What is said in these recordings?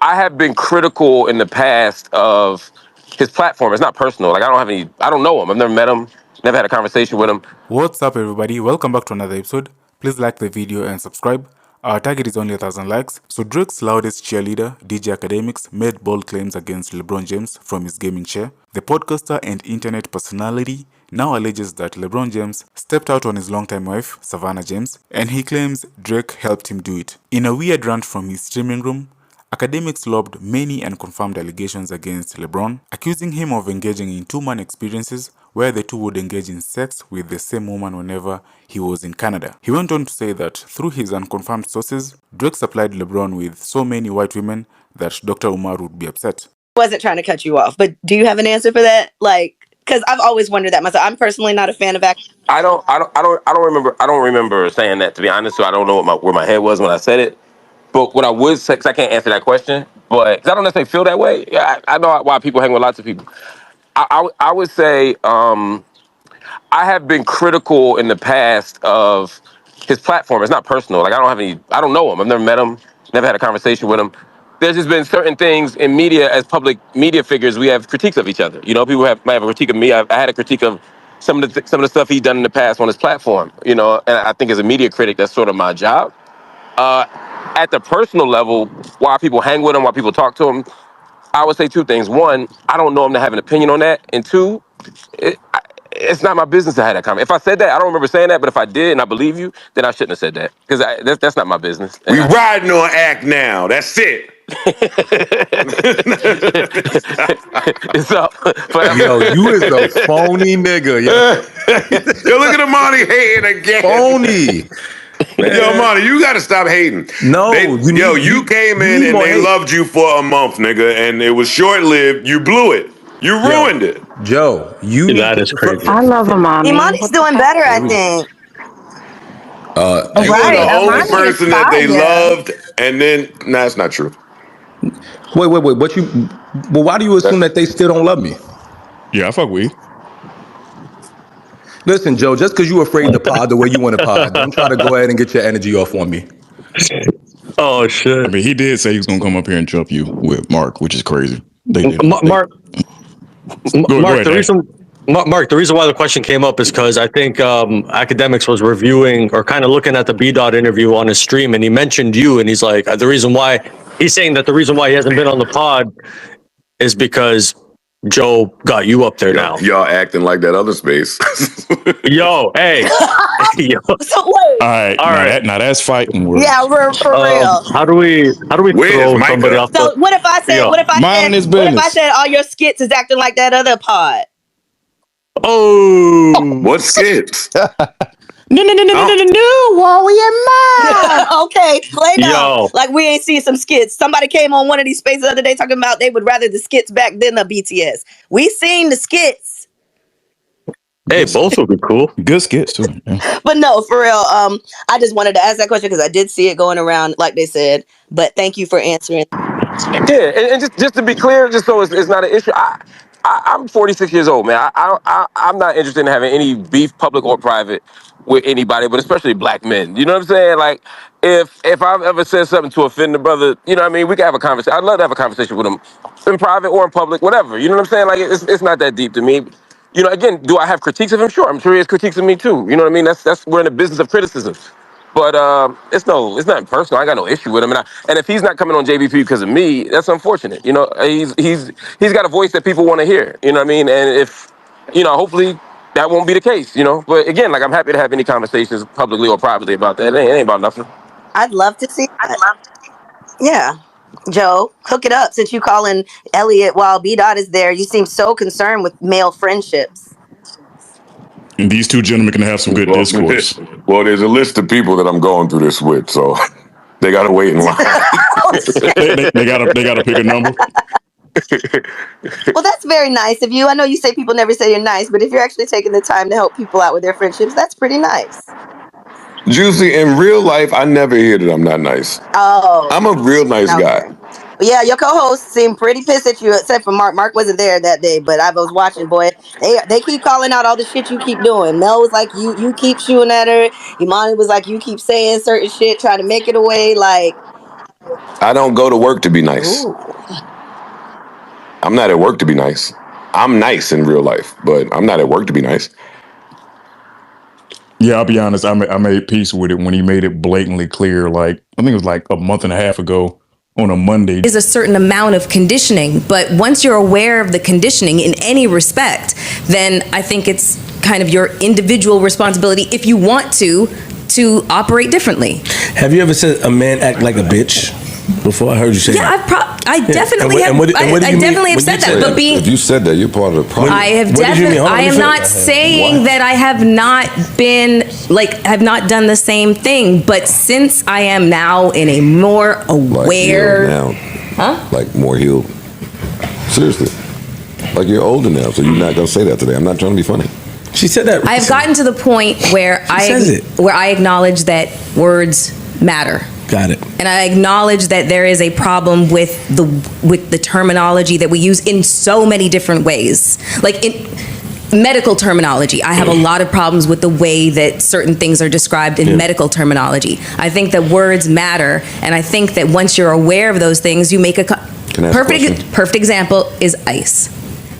I have been critical in the past of his platform. It's not personal. Like I don't know him. I've never met him. Never had a conversation with him. What's up, everybody? Welcome back to another episode. Please like the video and subscribe. Our target is only 1,000 likes. So Drake's loudest cheerleader, DJ Akademiks, made bold claims against LeBron James from his gaming chair. The podcaster and internet personality now alleges that LeBron James stepped out on his longtime wife, Savannah James, and he claims Drake helped him do it. In a weird rant from his streaming room, Akademiks lobbed many unconfirmed allegations against LeBron, accusing him of engaging in two-man experiences where the two would engage in sex with the same woman whenever he was in Canada. He went on to say that through his unconfirmed sources, Drake supplied LeBron with so many white women that Dr. Umar would be upset. I wasn't trying to cut you off, but do you have an answer for that? Because I've always wondered that myself. I'm personally not a fan of I don't remember saying that, to be honest. So I don't know where my head was when I said it. But what I would say, because I can't answer that question, but because I don't necessarily feel that way. Yeah, I know why people hang with lots of people. I would say I have been critical in the past of his platform. It's not personal. Like I don't know him. I've never met him. Never had a conversation with him. There's just been certain things in media, as public media figures, we have critiques of each other. You know, people might have a critique of me. I had a critique of some of the stuff he's done in the past on his platform. You know, and I think as a media critic, that's sort of my job. At the personal level, why people hang with him, why people talk to him, I would say two things. One, I don't know him to have an opinion on that. And two, it's not my business to have that comment. If I said that, I don't remember saying that, but if I did and I believe you, then I shouldn't have said that. Because that's not my business. We riding on act now. That's it. It's up. Yo, you is a phony nigga. Yo, look at Amani hating again. Phony. Man. Yo, Monty, you gotta stop hating. No, you came in and they loved you for a month, nigga, and it was short-lived. You blew it. You ruined it. Joe, that is crazy. I love Amani. Imani's doing better, I think. You were the only person that they loved, and then that's not true. Wait. Why do you assume that they still don't love me? Yeah, I fuck with you. Listen, Joe, just because you're afraid to pod the way you want to pod, don't try to go ahead and get your energy off on me. Oh, shit. I mean, he did say he was going to come up here and jump you with Mark, which is crazy. Mark, the reason why the question came up is because I think Akademiks was reviewing or kind of looking at the B-Dot interview on his stream, and he mentioned you, and he's like, he's saying that the reason why he hasn't been on the pod is because Joe got you up there now. Y'all acting like that other space. Yo, hey. Yo. So wait. All right. Now that's fighting words. Yeah, for real. How do we throw somebody off? So what if I said all your skits is acting like that other pod? Oh, what skits? No, warrior man. Okay, play down. Like we ain't seen some skits. Somebody came on one of these spaces the other day talking about they would rather the skits back than the BTS. We seen the skits. Hey, both would be cool. Good skits too. Yeah. But no, for real. I just wanted to ask that question because I did see it going around, like they said. But thank you for answering. Yeah, and just to be clear, just so it's not an issue. I'm 46 years old, man. I'm not interested in having any beef, public or private, with anybody, but especially black men. You know what I'm saying? Like, if I've ever said something to offend the brother, you know what I mean? We can have a conversation. I'd love to have a conversation with him in private or in public, whatever. You know what I'm saying? Like, it's not that deep to me. You know, again, do I have critiques of him? Sure, I'm sure he has critiques of me too. You know what I mean? That's we're in the business of criticism. But it's nothing personal. I got no issue with him, and if he's not coming on JVP because of me, that's unfortunate. You know, he's got a voice that people want to hear. You know what I mean? And if hopefully that won't be the case. You know, but again, like I'm happy to have any conversations publicly or privately about that. It ain't about nothing. I'd love to see that. Yeah, Joe, hook it up since you calling Elliot while B-Dot is there. You seem so concerned with male friendships. And these two gentlemen can have some good discourse. Well, there's a list of people that I'm going through this with, so they gotta wait in line. they gotta pick a number. Well, that's very nice of you. I know you say people never say you're nice, but if you're actually taking the time to help people out with their friendships, that's pretty nice. Juicy, in real life, I never hear that I'm not nice. Oh. I'm a real nice guy. Yeah, your co-hosts seem pretty pissed at you, except for Mark. Mark wasn't there that day, but I was watching, boy. They keep calling out all the shit you keep doing. Mel was like, you keep shooting at her. Imani was like, you keep saying certain shit, trying to make it away. Like, I don't go to work to be nice. Ooh. I'm not at work to be nice. I'm nice in real life, but I'm not at work to be nice. Yeah, I'll be honest. I made peace with it when he made it blatantly clear. Like, I think it was like a month and a half ago on a Monday. Is a certain amount of conditioning, but once you're aware of the conditioning in any respect, then I think it's kind of your individual responsibility, if you want to operate differently. Have you ever said a man act like a bitch? Before I heard you say that. I definitely have. I definitely have said that. But being, if you said that, you're part of the problem. I have definitely. I am not saying that I have not been have not done the same thing. But since I am now in a more aware, like more healed. Seriously, like you're older now, so you're not gonna say that today. I'm not trying to be funny. She said that. I have gotten to the point where I acknowledge that words matter. Got it. And I acknowledge that there is a problem with the terminology that we use in so many different ways. Like in medical terminology, I have a lot of problems with the way that certain things are described in medical terminology. I think that words matter, and I think that once you're aware of those things, you make a perfect example is Ice.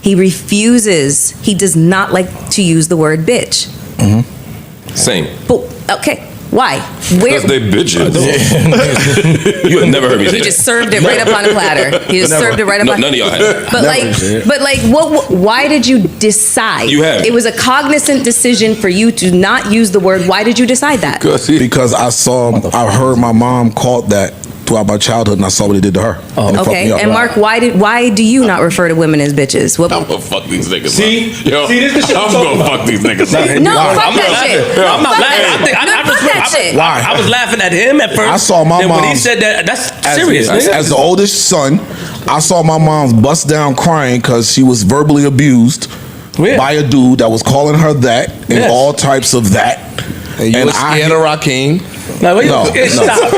He refuses. He does not like to use the word bitch. Mm-hmm. Same. But, okay. Why? Because they bitches. You have never heard me say that. He just served it right up on a platter. He just served it right up on. None of y'all have. But what? Why did you decide? You have. It was a cognizant decision for you to not use the word. Why did you decide that? Because I heard my mom called that throughout my childhood, and I saw what it did to her. Okay. And Mark, why do you not refer to women as bitches? I'm gonna fuck these niggas. See, this is shit I'm gonna fuck these niggas. No, fuck that shit. I'm not laughing. Why? I was laughing at him at first. I saw my mom. When he said that, that's serious. As the oldest son, I saw my mom bust down crying because she was verbally abused by a dude that was calling her that and all types of that. And you were scared of Rakim. No, stop.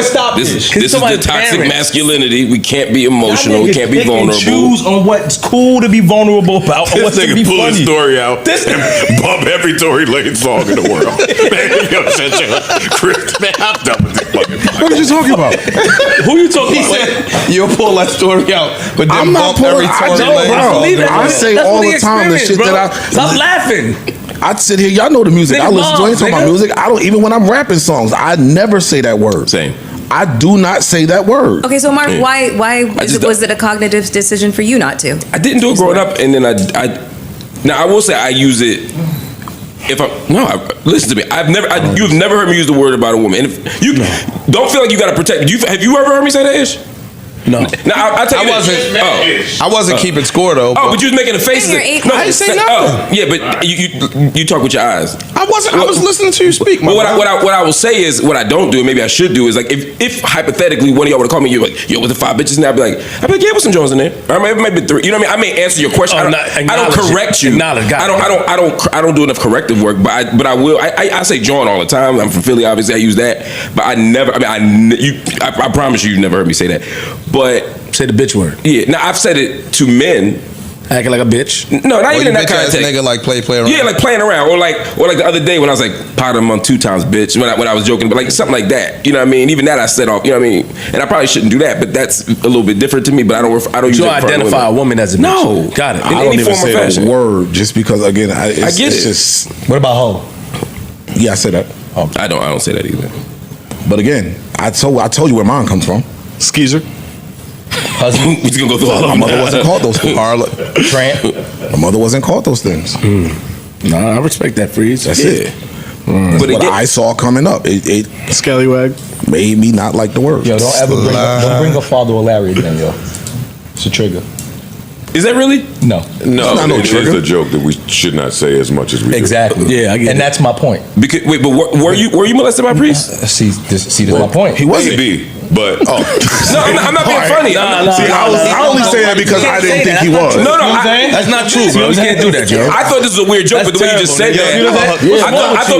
Stop this. This is the toxic masculinity. We can't be emotional. We can't be vulnerable. Choose on what's cool to be vulnerable about. Or what's to be pull funny. his story out and bump every Tory Lane song in the world. Man, yo, shut your Chris, man, I'm done with this fucking. What are you talking about? Who you talking about? You'll pull that story out, but then I'm not bump every Tory Lane song. I say all the time the shit that I stop laughing. I sit here, y'all know the music. I listen to talking about music. I don't even when I'm rapping songs, I never say that word. Same. I do not say that word. Okay, so Mark, why was it a cognitive decision for you not to? I didn't do it growing up, and then now I will say I use it. Listen to me. You've never heard me use the word about a woman. And if you don't feel like you got to protect. Have you ever heard me say that, Ish? No. Now I tell you, I wasn't keeping score though. Oh, but you was making a face. I didn't say nothing. Oh, yeah, but you talk with your eyes. I wasn't. I was listening to you speak. But what I will say is what I don't do, and maybe I should do, is like if hypothetically one of y'all would have called me, you're like, yo, with the 5 bitches now, I'd be like, yeah, with some Jones in there. Or maybe 3. You know what I mean? I may answer your question. I don't correct you. I don't do enough corrective work, but I will. I say John all the time. I'm from Philly, obviously. I use that, but I never. I promise you've never heard me say that. But say the bitch word. Yeah. Now I've said it to men. Acting like a bitch. No, not even in that context. Nigga like play around. Yeah, like playing around, or like the other day when I was like potted him on 2 times, bitch. When I was joking, but like something like that. You know what I mean? Even that I set off. You know what I mean? And I probably shouldn't do that, but that's a little bit different to me. But I don't use it. You don't identify a woman as a bitch. No, got it. I don't even say that word just because again, I get it. Just, what about hoe? Yeah, I say that. Oh, I don't say that either. But again, I told you where mine comes from. Skeezer. Husband. We're gonna go through all of them. My mother wasn't called those things. Tramp. My mother wasn't called those things. No, I respect that, Freeze. That's it. But what I saw coming up, it scallywag made me not like the word. Yo, don't bring a father or Larry again, yo. It's a trigger. Is that really? No. It is a joke that we should not say as much as we exactly. do. Yeah, I get it. And that's my point. Because, wait, but were you molested by a priest? See, this is my point. He wasn't. But no, I'm not being funny. I only say that because I didn't think he was. No, that's not true, bro. You can't do that, Joe. I thought this was a weird joke, but the way you just said that, I thought